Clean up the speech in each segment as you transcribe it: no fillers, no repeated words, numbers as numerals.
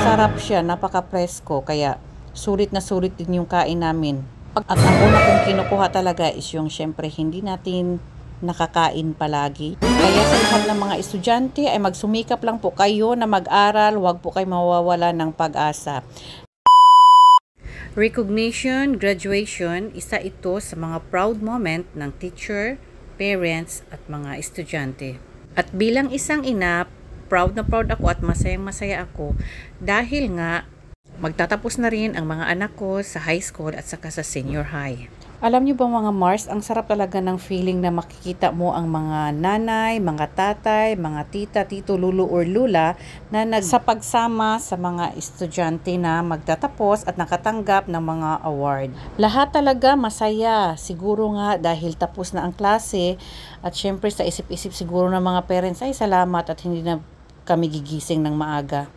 Masarap siya, napaka-presko, kaya sulit na sulit din yung kain namin. At ang una kong kinukuha talaga is yung syempre hindi natin nakakain palagi. Kaya sa lahat ng mga estudyante ay magsumikap lang po kayo na mag-aral, huwag po kayo mawawala ng pag-asa. Recognition, graduation, isa ito sa mga proud moment ng teacher, parents at mga estudyante. At bilang isang ina, proud na proud ako at masayang masaya ako dahil nga magtatapos na rin ang mga anak ko sa high school at saka sa senior high. Alam niyo ba mga Mars, ang sarap talaga ng feeling na makikita mo ang mga nanay, mga tatay, mga tita, tito, lulu or lula na sa pagsama sa mga estudyante na magtatapos at nakatanggap ng mga award. Lahat talaga masaya, siguro nga dahil tapos na ang klase at syempre sa isip-isip siguro ng mga parents ay salamat at hindi na kami gigising ng maaga.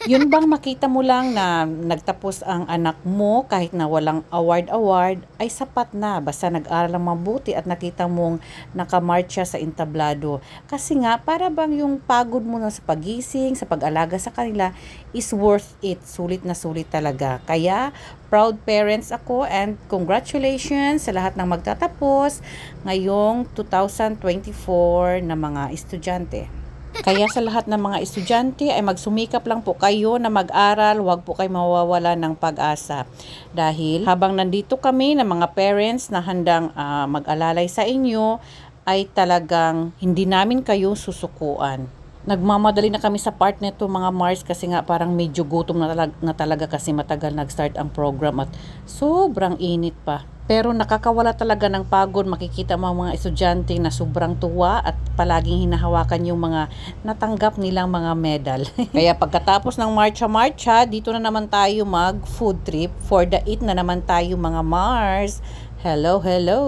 Yun bang makita mo lang na nagtapos ang anak mo kahit na walang award ay sapat na basta nag-aral lang mabuti at nakita mong nakamarcha sa entablado. Kasi nga para bang yung pagod mo na sa pagising, sa pag-alaga sa kanila is worth it. Sulit na sulit talaga. Kaya proud parents ako and congratulations sa lahat ng magtatapos ngayong 2024 na mga estudyante. Kaya sa lahat ng mga estudyante ay magsumikap lang po kayo na mag-aral, huwag po kayo mawawala ng pag-asa. Dahil habang nandito kami ng mga parents na handang mag-alalay sa inyo, ay talagang hindi namin kayo susukuan. Nagmamadali na kami sa part nito mga Mars kasi nga parang medyo gutom na talaga kasi matagal nag-start ang program at sobrang init pa. Pero nakakawala talaga ng pagod, makikita mo mga estudyante na sobrang tuwa at palaging hinahawakan yung mga natanggap nilang mga medal. Kaya pagkatapos ng marcha-marcha, dito na naman tayo mag-food trip for the eat na naman tayo mga Mars. Hello, hello!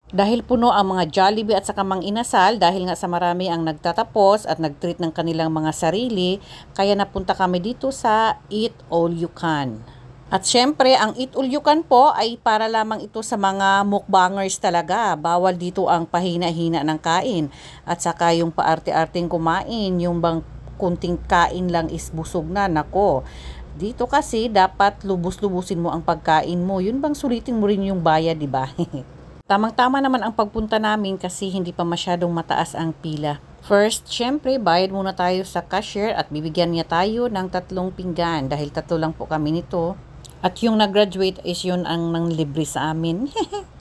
Dahil puno ang mga Jollibee at saka Mang Inasal, dahil nga sa marami ang nagtatapos at nag-treat ng kanilang mga sarili, kaya napunta kami dito sa Eat All You Can. At syempre, ang Eat All You Can po ay para lamang ito sa mga mukbangers talaga. Bawal dito ang pahina-hina ng kain. At saka yung paarte-arting kumain, yung bang kunting kain lang is busog na, nako. Dito kasi dapat lubos-lubusin mo ang pagkain mo. Yun bang sulitin mo rin yung bayad, di ba? Tamang-tama naman ang pagpunta namin kasi hindi pa masyadong mataas ang pila. First, syempre, bayad muna tayo sa cashier at bibigyan niya tayo ng 3 pinggan dahil 3 lang po kami nito. At yung nag-graduate is yun ang nanglibre sa amin.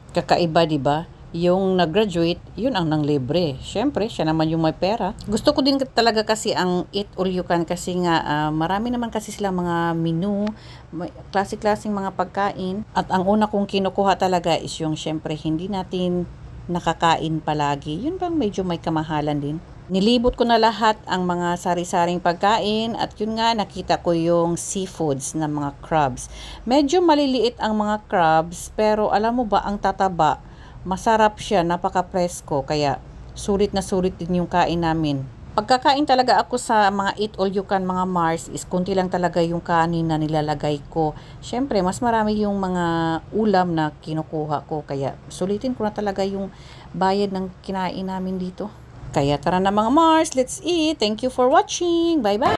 Kakaiba, di ba? Yung nag-graduate, yun ang nanglibre. Syempre, siya naman yung may pera. Gusto ko din talaga kasi ang Eat All You Can kasi nga marami naman kasi silang mga menu, klase-klaseng mga pagkain. At ang una kong kinukuha talaga is yung syempre hindi natin nakakain palagi. Yun bang medyo may kamahalan din. Nilibot ko na lahat ang mga sari-saring pagkain at yun nga nakita ko yung seafoods na mga crabs. Medyo maliliit ang mga crabs pero alam mo ba ang tataba, masarap siya, napaka-presko kaya sulit na sulit din yung kain namin. Pagkakain talaga ako sa mga Eat All You Can mga Mars is kunti lang talaga yung kanin na nilalagay ko. Syempre mas marami yung mga ulam na kinukuha ko kaya sulitin ko na talaga yung bayad ng kinain namin dito. Kaya tara na mga Mars, let's eat. Thank you for watching. Bye-bye.